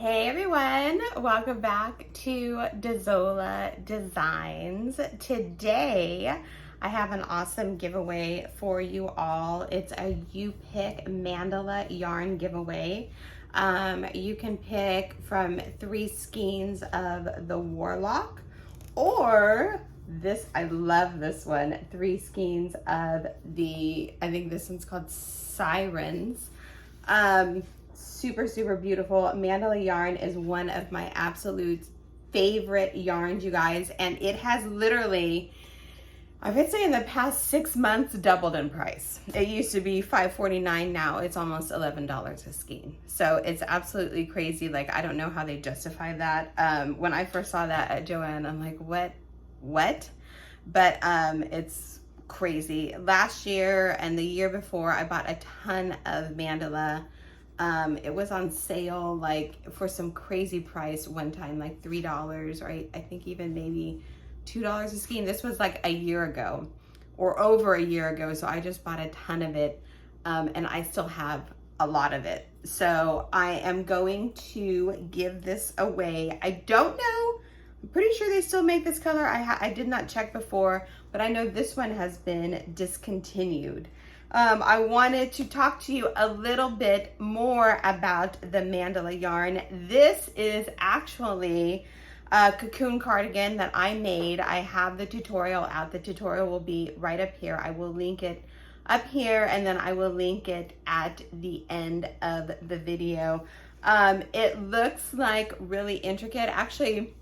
Hey everyone, welcome back to Dezola Designs. Today I have an awesome giveaway for you all. It's a You Pick Mandala yarn giveaway. You can pick from 3 skeins of the Warlock, or this, I love this one, 3 skeins of the, I think this one's called Sirens. Super beautiful. Mandala yarn is one of my absolute favorite yarns, you guys, and it has literally, I would say in the past 6 months, doubled in price. It used to be $5.49, now it's almost $11 a skein. So it's absolutely crazy. Like, I don't know how they justify that. When I first saw that at Joann, I'm like, what? But it's crazy. Last year and the year before, I bought a ton of Mandala. It was on sale like for some crazy price one time, like $3, or I think even maybe $2 a skein. This was like a year ago or over a year ago, so I just bought a ton of it, and I still have a lot of it. So I am going to give this away. I don't know, I'm pretty sure they still make this color. I did not check before, but I know this one has been discontinued. I wanted to talk to you a little bit more about the Mandala yarn. This is actually a cocoon cardigan that I made. I have the tutorial out. The tutorial will be right up here. I will link it up here, and then I will link it at the end of the video. It looks like really intricate. Actually,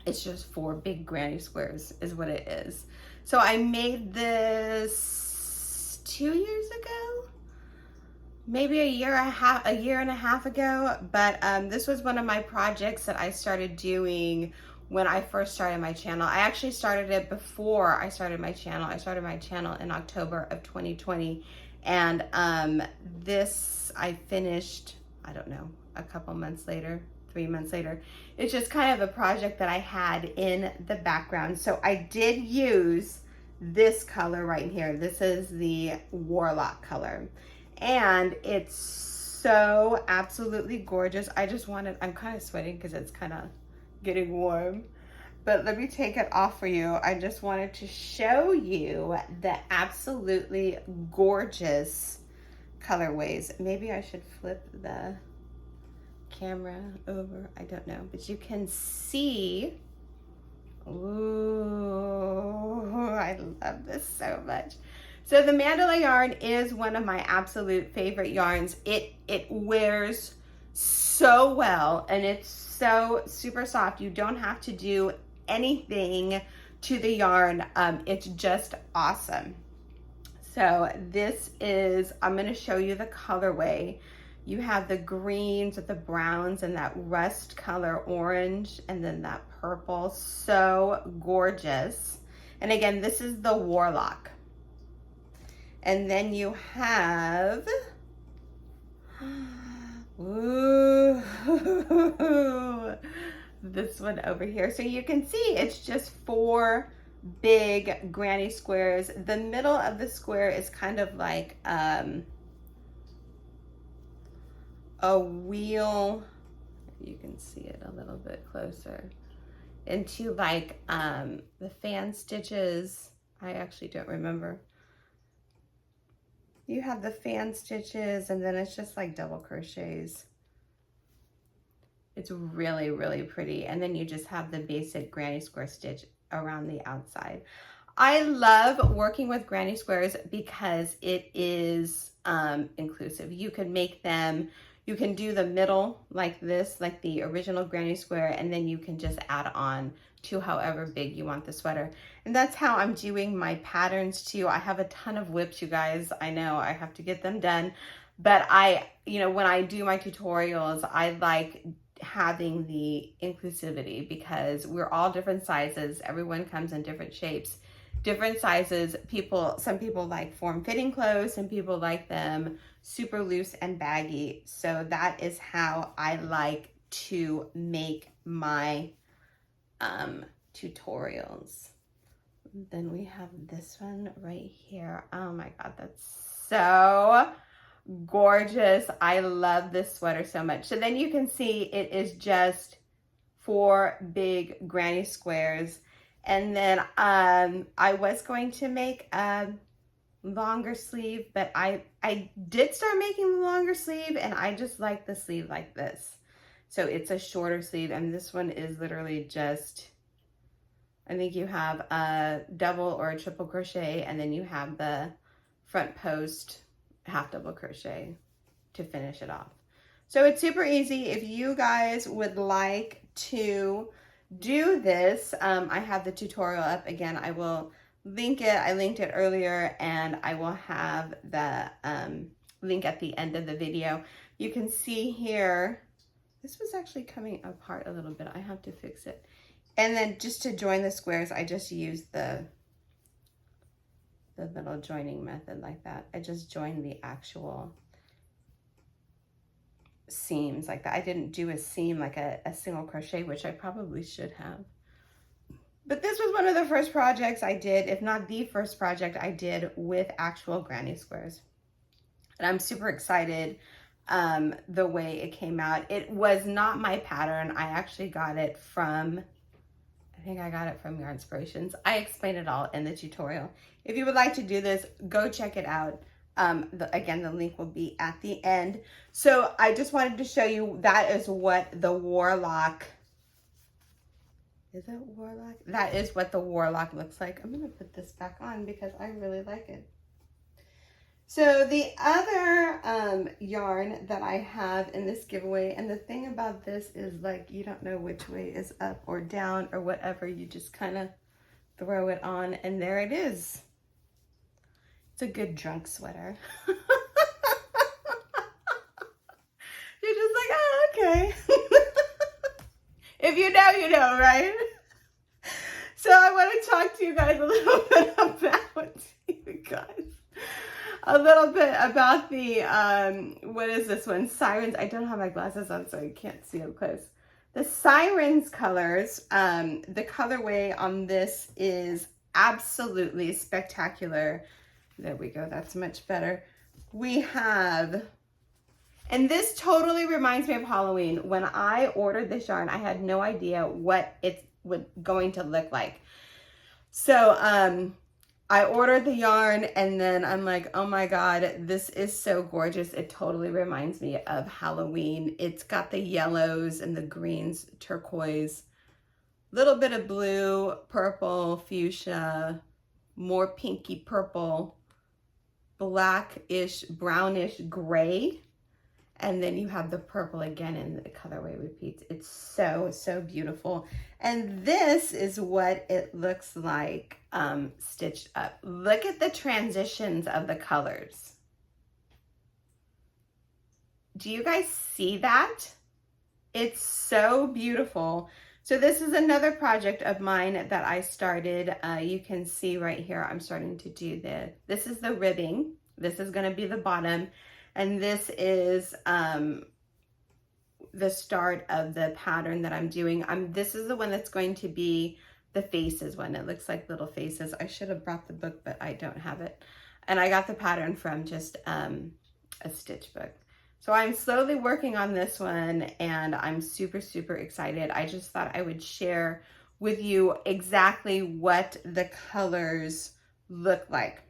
it's just 4 big granny squares is what it is. So I made this 2 years ago, maybe a year and a half ago. But this was one of my projects that I started doing when I first started my channel. I actually started it before I started my channel. I started my channel in October of 2020, and this I finished, I don't know, a couple months later, 3 months later. It's just kind of a project that I had in the background. So I did use this color right here. This is the Warlock color, and it's so absolutely gorgeous. I'm kind of sweating because it's kind of getting warm, but let me take it off for you. I just wanted to show you the absolutely gorgeous colorways. Maybe I should flip the camera over, I don't know, but you can see. Ooh, I love this so much. So the Mandala yarn is one of my absolute favorite yarns. It wears so well, and it's so super soft. You don't have to do anything to the yarn. It's just awesome. So this is, I'm going to show you the colorway. You have the greens with the browns and that rust color orange, and then that purple. So gorgeous. And again, this is the Warlock. And then you have, ooh, this one over here. So you can see it's just 4 big granny squares. The middle of the square is kind of like a wheel. You can see it a little bit closer, into like the fan stitches. I actually don't remember. You have the fan stitches, and then it's just like double crochets. It's really pretty. And then you just have the basic granny square stitch around the outside. I love working with granny squares because it is inclusive. You can make them, you can do the middle like this, like the original granny square, and then you can just add on to however big you want the sweater. And that's how I'm doing my patterns too. I have a ton of whips, you guys. I know I have to get them done, but when I do my tutorials, I like having the inclusivity because we're all different sizes. Everyone comes in different shapes, different sizes. Some people like form-fitting clothes, some people like them super loose and baggy. So that is how I like to make my tutorials. Then we have this one right here. Oh my God, that's so gorgeous. I love this sweater so much. So then you can see it is just 4 big granny squares. And then I was going to make a longer sleeve, but I did start making the longer sleeve, and I just like the sleeve like this. So it's a shorter sleeve, and this one is literally just, I think you have a double or a triple crochet, and then you have the front post half double crochet to finish it off. So it's super easy. If you guys would like to do this, I have the tutorial up. Again, I will link it. I linked it earlier, and I will have the link at the end of the video. You can see here, this was actually coming apart a little bit. I have to fix it. And then just to join the squares, I just used the little joining method like that. I just joined the actual seams like that. I didn't do a seam like a single crochet, which I probably should have. But this was one of the first projects I did, if not the first project I did with actual granny squares. And I'm super excited the way it came out. It was not my pattern. I actually got it from, I think I got it from Yarn Inspirations. I explain it all in the tutorial. If you would like to do this, go check it out. Again, the link will be at the end. So I just wanted to show you, that is what the Warlock, is it Warlock? That is what the Warlock looks like. I'm gonna put this back on because I really like it. So the other yarn that I have in this giveaway, and the thing about this is, like, you don't know which way is up or down or whatever. You just kind of throw it on, and there it is. It's a good drunk sweater. You're just like, oh, okay. If you know, you know, right? So I want to talk to you guys a little bit about, you guys, a little bit about the, what is this one? Sirens. I don't have my glasses on, so I can't see up close. The Sirens colors, the colorway on this is absolutely spectacular. There we go. That's much better. We have, and this totally reminds me of Halloween. When I ordered this yarn, I had no idea what it's going to look like. So I ordered the yarn, and then I'm like, oh my God, this is so gorgeous. It totally reminds me of Halloween. It's got the yellows and the greens, turquoise, little bit of blue, purple, fuchsia, more pinky purple, blackish, brownish gray, and then you have the purple again, and the colorway repeats. It's so, so beautiful. And this is what it looks like stitched up. Look at the transitions of the colors. Do you guys see that? It's so beautiful. So this is another project of mine that I started. You can see right here, I'm starting to do this is the ribbing. This is gonna be the bottom. And this is the start of the pattern that I'm doing. This is the one that's going to be the faces one. It looks like little faces. I should have brought the book, but I don't have it. And I got the pattern from just a stitch book. So I'm slowly working on this one, and I'm super, super excited. I just thought I would share with you exactly what the colors look like.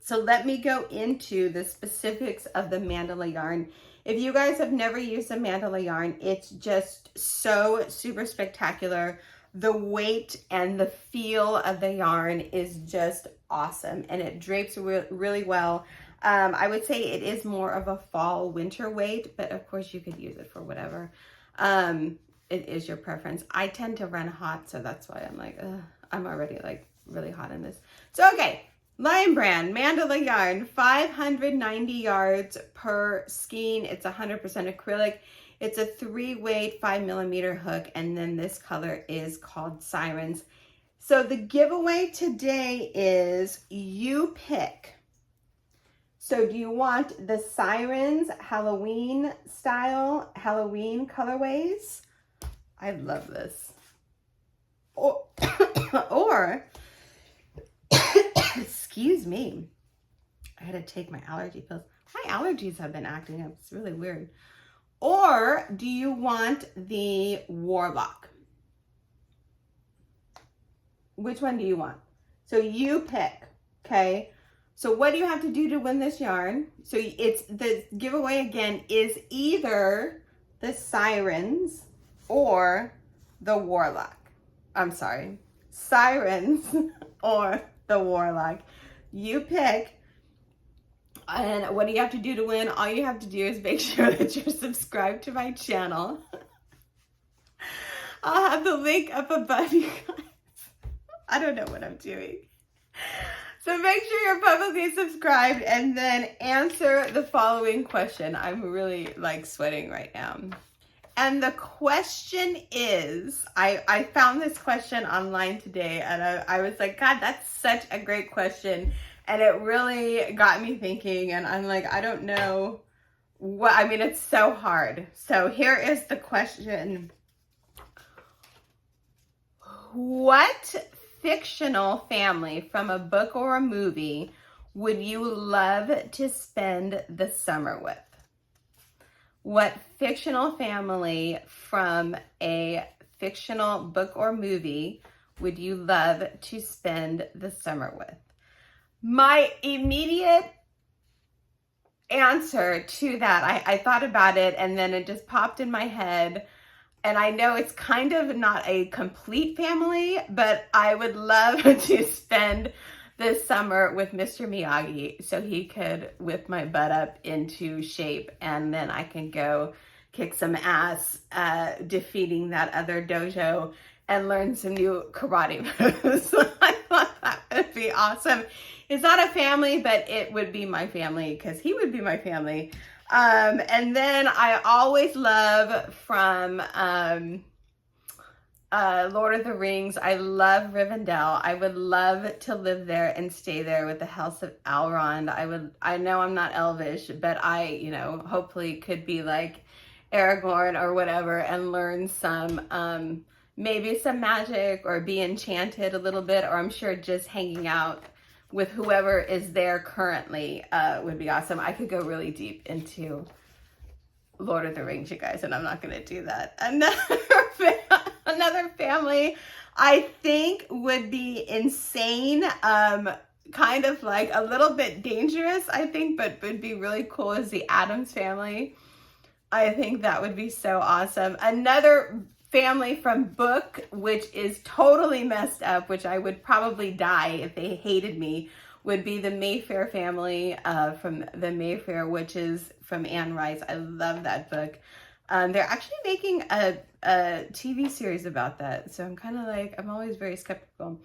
So let me go into the specifics of the Mandala yarn. If you guys have never used a Mandala yarn, it's just so super spectacular. The weight and the feel of the yarn is just awesome, and it drapes really well. I would say it is more of a fall winter weight, but of course you could use it for whatever. It is your preference. I tend to run hot, so that's why I'm like, ugh, I'm already like really hot in this. So, okay, Lion Brand, Mandala yarn, 590 yards per skein. It's 100% acrylic. It's a 3-weight 5mm hook, and then this color is called Sirens. So the giveaway today is you pick. So do you want the Sirens Halloween style, Halloween colorways? I love this. Or, or excuse me, I had to take my allergy pills. My allergies have been acting up. It's really weird. Or do you want the Warlock? Which one do you want? So you pick, okay? So what do you have to do to win this yarn? So it's the giveaway again is either the Sirens or the Warlock. I'm sorry, Sirens or the Warlock. You pick. And what do you have to do to win? All you have to do is make sure that you're subscribed to my channel. I'll have the link up above, you guys. I don't know what I'm doing. So make sure you're publicly subscribed and then answer the following question. I'm really like sweating right now. And the question is, I found this question online today and I was like, God, that's such a great question. And it really got me thinking, and I'm like, I don't know what, I mean, it's so hard. So here is the question. What fictional family from a book or a movie would you love to spend the summer with? What fictional family from a fictional book or movie would you love to spend the summer with? My immediate answer to that, I thought about it and then it just popped in my head. And I know it's kind of not a complete family, but I would love to spend this summer with Mr. Miyagi so he could whip my butt up into shape and then I can go kick some ass defeating that other dojo and learn some new karate moves. I thought that would be awesome. It's not a family, but it would be my family because he would be my family. And then I always love from Lord of the Rings, I love Rivendell. I would love to live there and stay there with the House of Elrond. I know I'm not elvish, but I, you know, hopefully could be like Aragorn or whatever and learn some, maybe some magic or be enchanted a little bit, or I'm sure just hanging out with whoever is there currently would be awesome. I could go really deep into Lord of the Rings, you guys, and I'm not going to do that. Another family I think would be insane, kind of like a little bit dangerous, I think, but would be really cool is the Addams family. I think that would be so awesome. Another family from book, which is totally messed up, which I would probably die if they hated me, would be the Mayfair family from the Mayfair Witches from Anne Rice. I love that book. They're actually making a TV series about that. So I'm kind of like, I'm always very skeptical.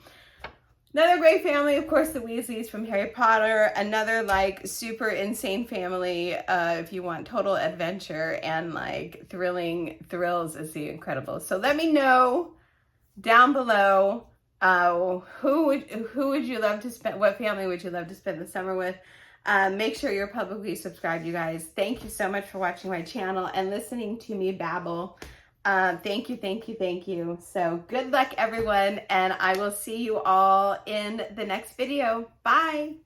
Another great family, of course, the Weasleys from Harry Potter. Another like super insane family if you want total adventure and like thrilling thrills is The Incredibles. So let me know down below who would you love to spend, what family would you love to spend the summer with? Make sure you're publicly subscribed, you guys. Thank you so much for watching my channel and listening to me babble. Thank you, thank you, thank you. So good luck, everyone, and I will see you all in the next video. Bye.